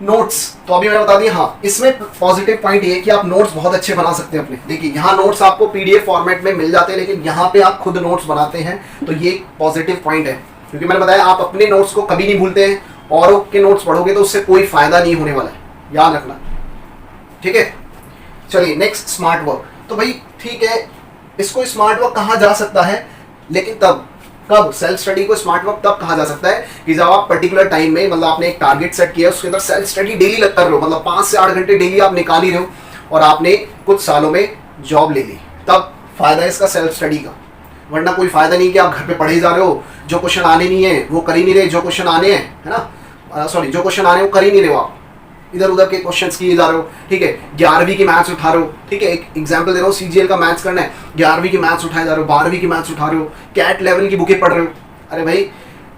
नोट्स तो अभी मैंने बता दिया। हाँ, इसमें पॉजिटिव पॉइंट ये है कि आप नोट्स बहुत अच्छे बना सकते हैं अपने। देखिए यहाँ नोट्स आपको पीडीएफ फॉर्मेट में मिल जाते हैं, लेकिन यहाँ पे आप खुद नोट्स बनाते हैं, तो ये एक पॉजिटिव पॉइंट है। क्योंकि मैंने बताया आप अपने नोट्स को कभी नहीं भूलते हैं, औरों के नोट्स पढ़ोगे तो उससे कोई फायदा नहीं होने वाला है, याद रखना, ठीक है। चलिए नेक्स्ट, स्मार्ट वर्क। तो भाई ठीक है, इसको स्मार्ट वर्क कहा जा सकता है, लेकिन तब कब सेल्फ स्टडी को स्मार्ट वर्क तब कहा जा सकता है कि जब आप पर्टिकुलर टाइम में, मतलब आपने एक टारगेट सेट किया, उसके अंदर सेल्फ स्टडी डेली कर रहे हो, मतलब 5 से 8 घंटे डेली आप निकाल ही रहे हो, और आपने कुछ सालों में जॉब ले ली, तब फायदा है इसका सेल्फ स्टडी का। वरना कोई फायदा नहीं कि आप घर पे पढ़े जा रहे हो, जो क्वेश्चन आने नहीं है वो कर ही नहीं रहे, जो क्वेश्चन आने हैं, है ना, सॉरी, जो क्वेश्चन आने वो कर ही नहीं रहे हो, आप इधर उधर के क्वेश्चंस किए जा रहे हो, ठीक है। 11वीं की मैथ्स उठा रहे हो, ठीक है, एक एग्जांपल दे रहा हूँ, सीजीएल का मैथ्स करना है, 11वीं की मैथ्स उठाए जा रहे हो, 12वीं की मैथ्स उठा रहे हो, कैट लेवल की बुकें पढ़ रहे हो। अरे भाई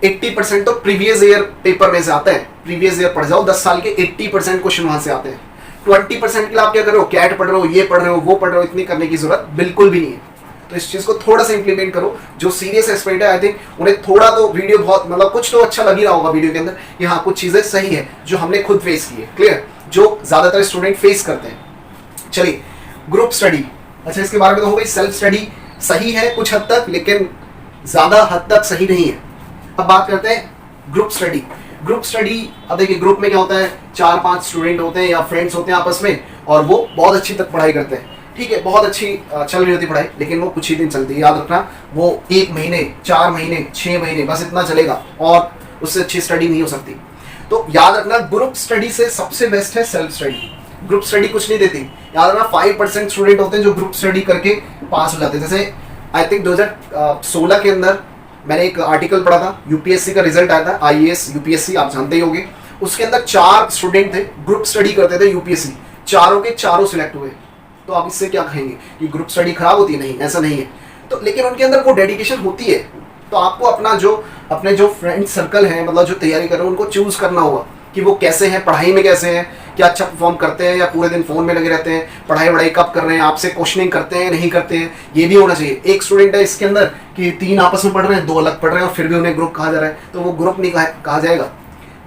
80% तो प्रीवियस ईयर पेपर में से आता है, प्रीवियस ईयर पढ़ जाओ, 10 साल के 80% क्वेश्चन वहां से आते हैं। 20% के लिए आप क्या कर रहे हो, कैट पढ़ रहे हो, ये पढ़ रहे हो, वो पढ़ रहे हो, इतनी करने की जरूरत बिल्कुल भी नहीं है। तो इस चीज को थोड़ा सा इंप्लीमेंट करो। जो सीरियस एस्पिरेंट है, आई थिंक उन्हें थोड़ा तो वीडियो बहुत, मतलब कुछ तो अच्छा लग ही रहा होगा वीडियो के अंदर कि हाँ कुछ चीजें सही है जो हमने खुद फेस की है, क्लियर, जो ज्यादातर स्टूडेंट फेस करते हैं। चलिए ग्रुप स्टडी, अच्छा इसके बारे में तो हो गई। सेल्फ स्टडी सही है कुछ हद तक, लेकिन ज्यादा हद तक सही नहीं है। अब बात करते हैं ग्रुप स्टडी। ग्रुप स्टडी, अब देखिए ग्रुप में क्या होता है, 4-5 स्टूडेंट होते हैं या फ्रेंड्स होते हैं आपस में, और वो बहुत अच्छी तक पढ़ाई करते हैं, ठीक है, बहुत अच्छी चल रही होती पढ़ाई, लेकिन वो कुछ ही दिन चलती है, याद रखना। वो 1 महीने, 4 महीने, 6 महीने, बस इतना चलेगा, और उससे अच्छी स्टडी नहीं हो सकती। तो याद रखना ग्रुप स्टडी से सबसे बेस्ट है सेल्फ स्टडी। ग्रुप स्टडी कुछ नहीं देती, याद रखना 5% स्टूडेंट होते हैं जो ग्रुप स्टडी करके पास हो जाते हैं। जैसे आई थिंक 2016 के अंदर मैंने एक आर्टिकल पढ़ा था, यूपीएससी का रिजल्ट आया था, आईएएस यूपीएससी, आप जानते ही होंगे। उसके अंदर 4 स्टूडेंट थे, ग्रुप स्टडी करते थे यूपीएससी, चारों के चारों सिलेक्ट हुए। तो आप इससे क्या कहेंगे कि ग्रुप स्टडी खराब होती है? नहीं, ऐसा नहीं है। तो लेकिन उनके अंदर वो डेडिकेशन होती है। तो आपको अपने जो फ्रेंड सर्कल है, मतलब जो तैयारी कर रहे हैं, उनको चूज करना होगा कि वो कैसे हैं, पढ़ाई में कैसे हैं, क्या अच्छा परफॉर्म करते हैं या पूरे दिन फोन में लगे रहते हैं, पढ़ाई कब कर रहे हैं, आपसे क्वेश्चनिंग करते हैं नहीं करते हैं, ये भी होना चाहिए। एक स्टूडेंट है इसके अंदर कि 3 आपस में पढ़ रहे हैं, 2 अलग पढ़ रहे हैं, और फिर भी उन्हें ग्रुप कहा जा रहा है, तो वो ग्रुप नहीं कहा जाएगा।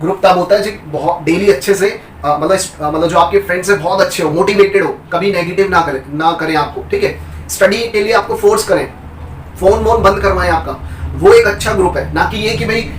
ग्रुप तब होता है जी बहुत डेली अच्छे से, मतलब जो आपके फ्रेंड्स है बहुत अच्छे हो, मोटिवेटेड हो, कभी नेगेटिव ना करें आपको, ठीक है, स्टडी के लिए आपको फोर्स करें, फोन बंद करवाएं आपका, वो एक अच्छा ग्रुप है। ना कि ये कि भाई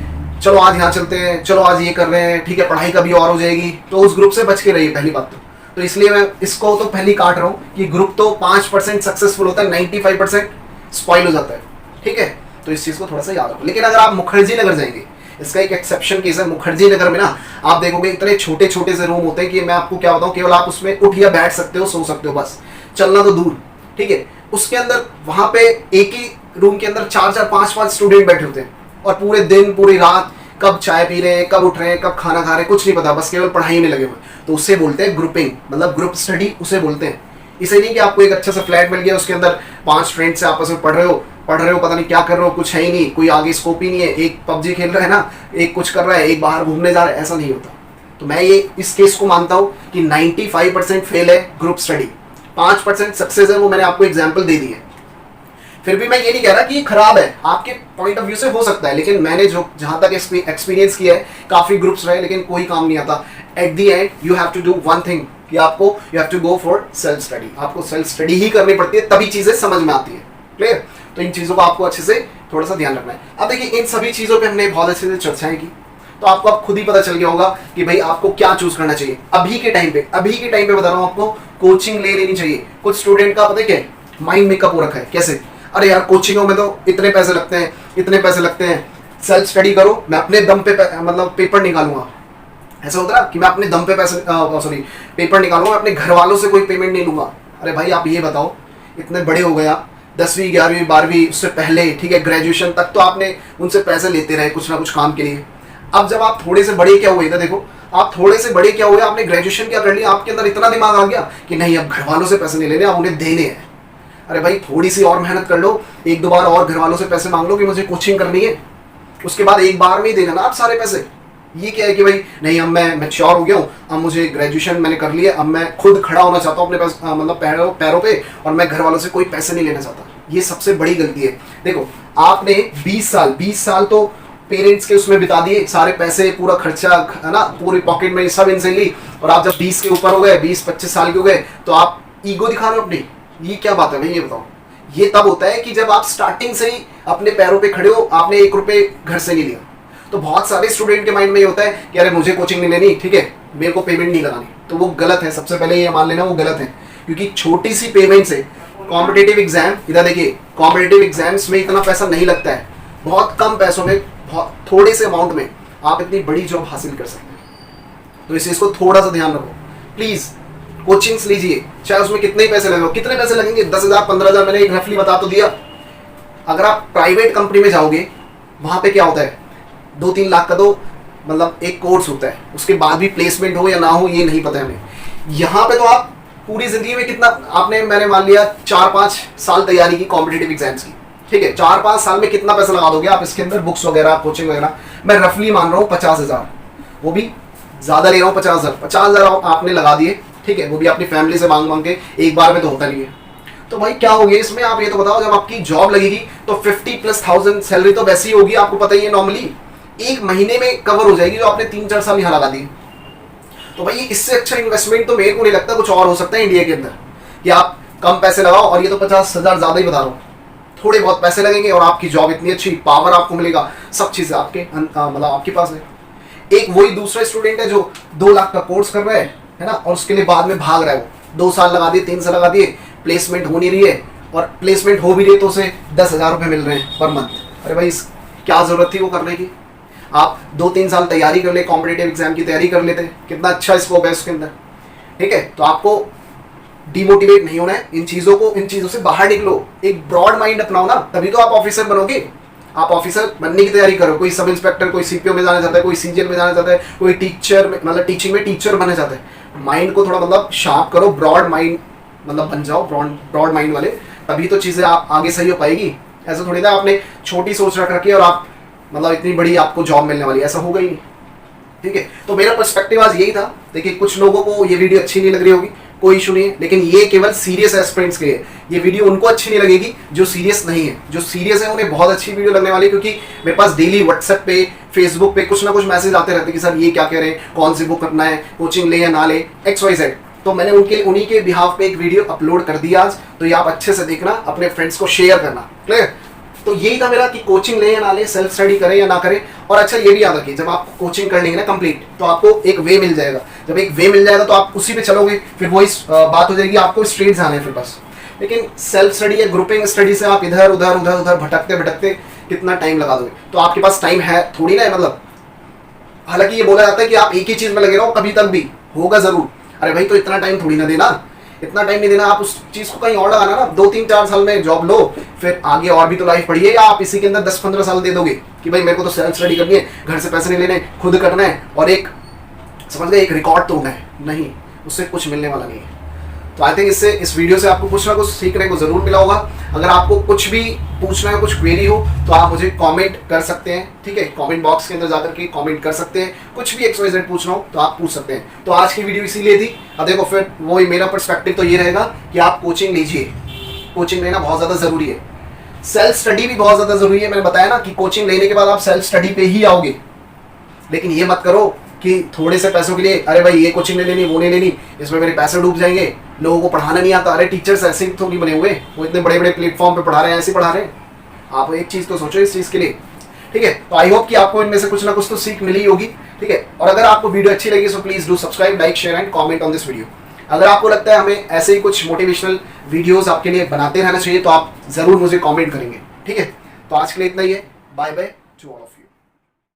चलो आज यहाँ चलते हैं, चलो आज ये कर रहे हैं, ठीक है, पढ़ाई कभी और हो जाएगी, तो उस ग्रुप से बच के रहिए पहली बात तो इसलिए मैं इसको तो पहले काट रहा हूँ कि ग्रुप तो 5% सक्सेसफुल होता है, 95% स्पॉइल हो जाता है, ठीक है। तो इस चीज को थोड़ा सा याद रखो। लेकिन अगर आप मुखर्जी नगर जाएंगे, इसका एक एक्सेप्शन केस है, मुखर्जी नगर में ना आप देखोगे इतने छोटे छोटे से रूम होते हैं कि मैं आपको क्या बताऊं, केवल आप उसमें उठ या बैठ सकते हो, सो सकते हो, बस चलना तो दूर, ठीक है। उसके अंदर वहां पे एक ही रूम के अंदर 4-4, 5-5 स्टूडेंट बैठे होते हैं, और पूरे दिन पूरी रात कब चाय पी रहे हैं, कब उठ रहे हैं, कब खाना खा रहे हैं, कुछ नहीं पता, बस केवल पढ़ाई में लगे हुए। तो उससे बोलते हैं ग्रुपिंग, मतलब ग्रुप स्टडी उसे बोलते हैं। इसे नहीं कि आपको एक अच्छा सा फ्लैट मिल गया, उसके अंदर 5 फ्रेंड्स से आपस में पढ़ रहे हो, पता नहीं क्या कर रहे हो, कुछ है ही नहीं, कोई आगे स्कोप ही नहीं है, एक पबजी खेल रहा है ना, एक कुछ कर रहा है, एक बाहर घूमने जा रहा है, ऐसा नहीं होता। तो मैं ये इस केस को मानता हूं कि 95% फेल है ग्रुप स्टडी, 5% सक्सेस है, वो मैंने आपको एग्जाम्पल दे दी है। फिर भी मैं ये नहीं कह रहा कि ये खराब है, आपके पॉइंट ऑफ व्यू से हो सकता है, लेकिन मैंने जो जहां तक एक्सपीरियंस किया है, काफी ग्रुप्स रहे लेकिन कोई काम नहीं आता। At the end you have to do one thing कि आपको you have to go for self study. आपको सेल्फ स्टडी ही करनी पड़ती है, तभी चीजें समझ में आती है। क्लियर? तो इन चीजों को आपको अच्छे से थोड़ा सा ध्यान रखना है। अब देखिए, इन सभी चीजों पे हमने बहुत अच्छे से चर्चाएं की, तो आपको अब खुद ही पता चल गया होगा कि भाई आपको क्या चूज करना चाहिए अभी के टाइम पे। अभी के टाइम पे बता रहा हूं आपको, कोचिंग ले लेनी चाहिए। कुछ स्टूडेंट का पता है क्या, माइंड मेकअप हो रखा है। कैसे? अरे यार कोचिंगों में तो इतने पैसे लगते हैं, इतने पैसे लगते हैं, सेल्फ स्टडी करो, मैं अपने दम पे मतलब पेपर निकालूंगा। ऐसा होता है कि मैं अपने दम पे पेपर निकालूंगा, अपने घर वालों से कोई पेमेंट नहीं लूंगा। अरे भाई आप ये बताओ, इतने बड़े हो गए आप, 10वीं 11वीं 12वीं, उससे पहले ठीक है ग्रेजुएशन तक तो आपने उनसे पैसे लेते रहे कुछ ना कुछ काम के लिए। अब जब आप थोड़े से बड़े क्या हुए ना, देखो आप थोड़े से बड़े क्या हुए, आपने ग्रेजुएशन क्या कर लिया, आपके अंदर इतना दिमाग आ गया कि नहीं अब घर वालों से पैसे नहीं लेने, आप उन्हें देने हैं। अरे भाई थोड़ी सी और मेहनत कर लो, एक दो बार और घर वालों से पैसे मांग लो कि मुझे कोचिंग करनी है, उसके बाद एक बार में ही देना ना आप सारे पैसे। ये क्या है कि भाई नहीं अब मैं मैच्योर हो गया हूँ, अब मुझे ग्रेजुएशन मैंने कर लिया, अब मैं खुद खड़ा होना चाहता हूँ अपने पास मतलब पैरों पे, और मैं घर वालों से कोई पैसे नहीं लेना चाहता। ये सबसे बड़ी गलती है। देखो आपने 20 साल तो पेरेंट्स के उसमें बिता दिए, सारे पैसे पूरा खर्चा है ना, पूरी पॉकेट में सब इनसे ली, और आप जब 20 के ऊपर हो गए, 20-25 साल के हो गए, तो आप ईगो दिखा रहे हो अपनी। ये क्या बात है भाई, ये बताओ। ये तब होता है कि जब आप स्टार्टिंग से ही अपने पैरों पे खड़े हो, आपने 1 रुपए घर से नहीं लिया। तो बहुत सारे स्टूडेंट के माइंड में ये होता है कि अरे मुझे कोचिंग नहीं लेनी, ठीक है मेरे को पेमेंट नहीं लगानी, तो वो गलत है। सबसे पहले ये मान लेना वो गलत है, क्योंकि छोटी सी पेमेंट से कॉम्पिटिटिव एग्जाम, इधर देखिए कॉम्पिटिटिव एग्जाम्स में इतना पैसा नहीं लगता है। बहुत कम पैसों में, बहुत थोड़े से अमाउंट में आप इतनी बड़ी जॉब हासिल कर सकते हैं। तो इस चीज को थोड़ा सा ध्यान रखो प्लीज। कोचिंग्स लीजिए, चाहे उसमें कितने ही पैसे लगे, कितने पैसे लगेंगे, 10,000 15,000, मैंने एक रफली बता तो दिया। अगर आप प्राइवेट कंपनी में जाओगे, वहां पे क्या होता है, 2-3 लाख का तो मतलब एक कोर्स होता है, उसके बाद भी प्लेसमेंट हो या ना हो ये नहीं पता है हमें। यहाँ पे तो आप पूरी जिंदगी में कितना मैंने मान लिया 4-5 साल तैयारी की कॉम्पिटिटिव एग्जाम्स की, ठीक है 4-5 साल में कितना पैसा लगा दोगे आप इसके अंदर, बुक्स वगैरह कोचिंग वगैरह। मैं रफली मान रहा हूँ 50,000, वो भी ज्यादा ले रहा हूँ, 50,000 आपने लगा दिए, ठीक है, वो भी अपनी फैमिली से मांग के, एक बार में तो होता नहीं है। तो भाई क्या हो गया इसमें, आप ये तो बताओ, जब आपकी जॉब लगेगी तो 50,000+ सैलरी तो वैसी ही होगी, आपको पता ही है, नॉर्मली 1 महीने में कवर हो जाएगी जो आपने 3-4 साल यहाँ लगा दी। तो भाई इससे अच्छा इन्वेस्टमेंट तो मेरे को नहीं लगता कुछ और हो सकता है इंडिया के अंदर, कि आप कम पैसे लगाओ, और ये तो 50,000 ज्यादा ही बता रहा हूँ, थोड़े बहुत पैसे लगेंगे और आपकी जॉब इतनी अच्छी, पावर आपको मिलेगा, सब चीजें आपके मतलब आपके पास है। एक वही दूसरा स्टूडेंट है जो 2 लाख का कोर्स कर रहा है ना, और उसके लिए बाद में भाग रहा है, वो 2 साल लगा दिए, 3 साल लगा दिए, प्लेसमेंट हो नहीं रही है, और प्लेसमेंट हो भी रही है तो उसे 10,000 रुपये मिल रहे हैं पर मंथ। अरे भाई क्या जरूरत थी वो करने की, आप 2-3 साल तैयारी कर ले, कॉम्पिटिटिव एग्जाम की तैयारी कर लेते, कितना अच्छा स्कोप है उसके अंदर, ठीक है। तो आपको डिमोटिवेट नहीं होना है, इन चीजों से बाहर निकलो, एक ब्रॉड माइंड अपनाओ ना, तभी तो आप ऑफिसर बनोगे। आप ऑफिसर बनने की तैयारी करो, कोई सब इंस्पेक्टर, कोई सीपीओ में जाना चाहता है, कोई सीजीएल में जाना चाहता है, कोई टीचर में मतलब टीचिंग में टीचर बनना चाहता है। माइंड को थोड़ा मतलब शार्प करो, ब्रॉड माइंड मतलब बन जाओ, ब्रॉड माइंड वाले, तभी तो चीजें आप आगे सही हो पाएगी। ऐसा थोड़ी ना आपने छोटी सोच रख रखी है और आप मतलब इतनी बड़ी आपको जॉब मिलने वाली, ऐसा होगा ही नहीं, ठीक है। तो मेरा पर्सपेक्टिव आज यही था। देखिए कुछ लोगों को ये वीडियो अच्छी नहीं लग रही होगी, कोई इशू नहीं है, लेकिन ये केवल सीरियस एस्पिरेंट्स के लिए, ये वीडियो उनको अच्छी नहीं लगेगी जो सीरियस नहीं है। जो सीरियस है उन्हें बहुत अच्छी वीडियो लगने वाली है, क्योंकि मेरे पास डेली व्हाट्सएप पे, फेसबुक पे कुछ ना कुछ मैसेज आते रहते हैं कि सर ये क्या कह रहे हैं, कौन सी बुक करना है, कोचिंग ले या ना ले, XYZ। तो मैंने उन्हीं के बिहाफ पे एक वीडियो अपलोड कर दिया आज, तो ये आप अच्छे से देखना, अपने फ्रेंड्स को शेयर करना, क्लियर। तो यही था मेरा कि कोचिंग ले या ना ले, सेल्फ स्टडी करें या ना करें। और अच्छा ये भी याद रखिए, जब आप कोचिंग कर लेंगे ना कंप्लीट, तो आपको एक वे मिल जाएगा। जब एक वे मिल जाएगा तो आप उसी पे चलोगे, फिर वही बात हो जाएगी, आपको स्ट्रेट जाना है फिर बस। लेकिन सेल्फ स्टडी या ग्रुपिंग स्टडी से आप इधर उधर भटकते कितना टाइम लगा दोगे। तो आपके पास टाइम है थोड़ी ना है, मतलब हालांकि ये बोला जाता है कि आप एक ही चीज में लगे रहो, कभी तक भी होगा जरूर। अरे भाई तो इतना टाइम थोड़ी ना देना, इतना टाइम नहीं देना, आप उस चीज को कहीं और लगाना ना। 2-3-4 साल में जॉब लो, फिर आगे और भी तो लाइफ पड़ी है, या आप इसी के अंदर 10-15 साल दे दोगे कि भाई मेरे को तो सेल्फ स्टडी करनी है, घर से पैसे नहीं लेने, खुद करना है, और एक समझ गए एक रिकॉर्ड तोड़ना है। नहीं, उससे कुछ मिलने वाला नहीं है। तो आई थिंक इससे इस वीडियो से आपको कुछ ना कुछ सीखने को जरूर मिला होगा। अगर आपको कुछ भी पूछना है, कुछ क्वेरी हो, तो आप मुझे कमेंट कर सकते हैं, ठीक है। कमेंट बॉक्स के अंदर जाकर के कमेंट कर सकते हैं। कुछ भी XYZ पूछना हो तो आप पूछ सकते हैं। तो आज की वीडियो इसीलिए थी। अब देखो फिर वो मेरा पर्सपेक्टिव तो ये रहेगा कि आप कोचिंग लीजिए, कोचिंग लेना बहुत ज़्यादा ज़रूरी है। सेल्फ स्टडी भी बहुत ज़्यादा ज़रूरी है। मैंने बताया ना कि कोचिंग लेने के बाद आप सेल्फ स्टडी पे ही आओगे, लेकिन ये मत करो कि थोड़े से पैसों के लिए अरे भाई ये कोचिंग ले लेनी, वो नहीं लेनी, इसमें मेरे पैसे डूब जाएंगे, लोगों को पढ़ाना नहीं आता। अरे टीचर्स ऐसे तो नहीं बने हुए, वो इतने बड़े बड़े प्लेटफॉर्म पे पढ़ा रहे हैं, ऐसे पढ़ा रहे हैं। आप एक चीज़ तो सोचो इस चीज़ के लिए, ठीक है। तो आई होप कि आपको इनमें से कुछ ना कुछ तो सीख मिली होगी, ठीक है। और अगर आपको वीडियो अच्छी लगी so please do subscribe, like, share and comment on this video. अगर आपको लगता है हमें ऐसे ही कुछ मोटिवेशनल वीडियोस आपके लिए बनाते रहना चाहिए तो आप जरूर मुझे कमेंट करेंगे, ठीक है। तो आज के लिए इतना ही है। Bye bye.